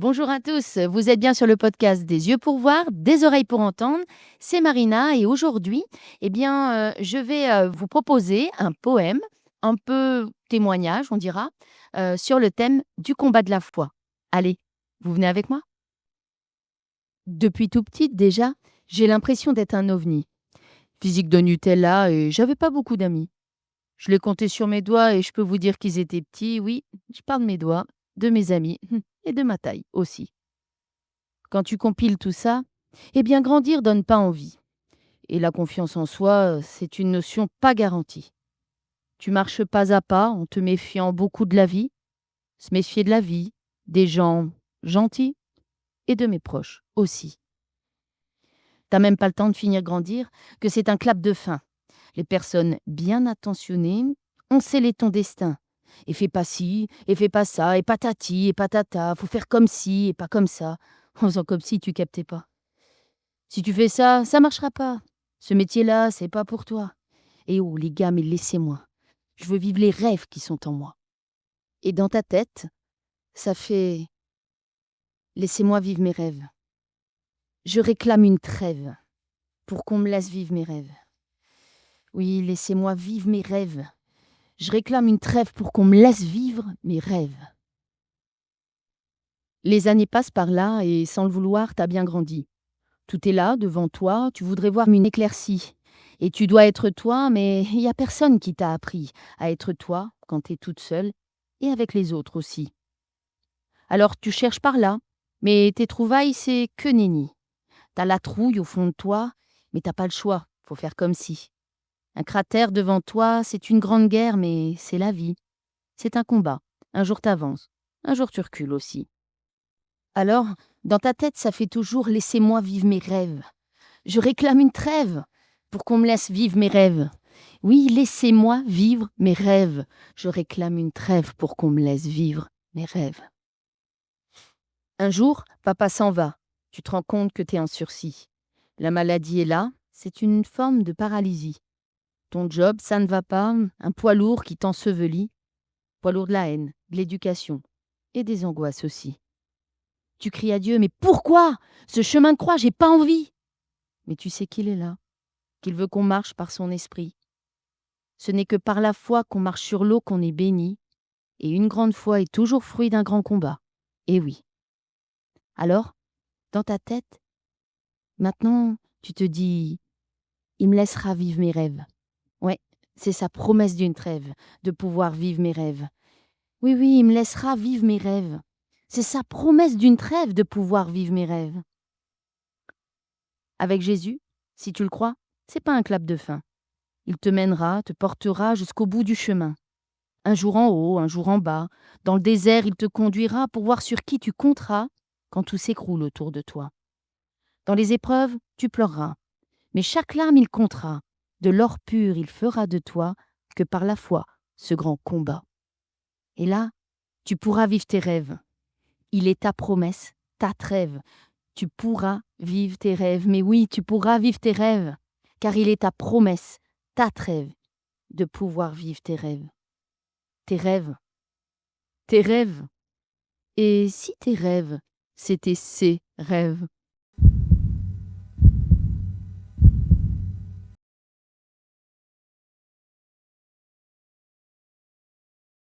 Bonjour à tous, vous êtes bien sur le podcast des yeux pour voir, des oreilles pour entendre. C'est Marina et aujourd'hui, je vais vous proposer un poème, un peu témoignage, on dira, sur le thème du combat de la foi. Allez, vous venez avec moi? Depuis tout petite déjà, j'ai l'impression d'être un ovni. Physique de Nutella et j'avais pas beaucoup d'amis. Je les comptais sur mes doigts et je peux vous dire qu'ils étaient petits, oui, je parle de mes doigts, de mes amis et de ma taille aussi. Quand tu compiles tout ça, grandir donne pas envie. Et la confiance en soi, c'est une notion pas garantie. Tu marches pas à pas en te méfiant beaucoup de la vie, se méfier de la vie, des gens gentils et de mes proches aussi. T'as même pas le temps de finir grandir que c'est un clap de fin. Les personnes bien attentionnées ont scellé ton destin. Et fais pas ci, et fais pas ça, et patati, et patata, faut faire comme ci, et pas comme ça, en faisant comme si tu captais pas. Si tu fais ça, ça marchera pas. Ce métier-là, c'est pas pour toi. Et oh, les gars, mais laissez-moi. Je veux vivre les rêves qui sont en moi. Et dans ta tête, ça fait laissez-moi vivre mes rêves. Je réclame une trêve pour qu'on me laisse vivre mes rêves. Oui, laissez-moi vivre mes rêves. Je réclame une trêve pour qu'on me laisse vivre mes rêves. Les années passent par là et sans le vouloir, t'as bien grandi. Tout est là, devant toi, tu voudrais voir une éclaircie. Et tu dois être toi, mais il n'y a personne qui t'a appris à être toi quand t'es toute seule, et avec les autres aussi. Alors tu cherches par là, mais tes trouvailles, c'est que nenni. T'as la trouille au fond de toi, mais t'as pas le choix, faut faire comme si. Un cratère devant toi, c'est une grande guerre, mais c'est la vie. C'est un combat. Un jour t'avances, un jour tu recules aussi. Alors, dans ta tête, ça fait toujours laissez-moi vivre mes rêves. Je réclame une trêve pour qu'on me laisse vivre mes rêves. Oui, laissez-moi vivre mes rêves. Je réclame une trêve pour qu'on me laisse vivre mes rêves. Un jour, papa s'en va. Tu te rends compte que t'es en sursis. La maladie est là, c'est une forme de paralysie. Ton job, ça ne va pas, un poids lourd qui t'ensevelit. Poids lourd de la haine, de l'éducation et des angoisses aussi. Tu cries à Dieu, mais pourquoi? Ce chemin de croix, j'ai pas envie. Mais tu sais qu'il est là, qu'il veut qu'on marche par son esprit. Ce n'est que par la foi qu'on marche sur l'eau qu'on est béni, et une grande foi est toujours fruit d'un grand combat. Eh oui. Alors, dans ta tête, maintenant, tu te dis, il me laissera vivre mes rêves. Ouais, c'est sa promesse d'une trêve, de pouvoir vivre mes rêves. Oui, oui, il me laissera vivre mes rêves. C'est sa promesse d'une trêve de pouvoir vivre mes rêves. Avec Jésus, si tu le crois, c'est pas un clap de fin. Il te mènera, te portera jusqu'au bout du chemin. Un jour en haut, un jour en bas, dans le désert, il te conduira pour voir sur qui tu compteras quand tout s'écroule autour de toi. Dans les épreuves, tu pleureras, mais chaque larme il comptera. De l'or pur il fera de toi que par la foi ce grand combat. Et là, tu pourras vivre tes rêves. Il est ta promesse, ta trêve. Tu pourras vivre tes rêves, mais oui, tu pourras vivre tes rêves, car il est ta promesse, ta trêve, de pouvoir vivre tes rêves. Tes rêves. Tes rêves. Et si tes rêves, c'était ses rêves?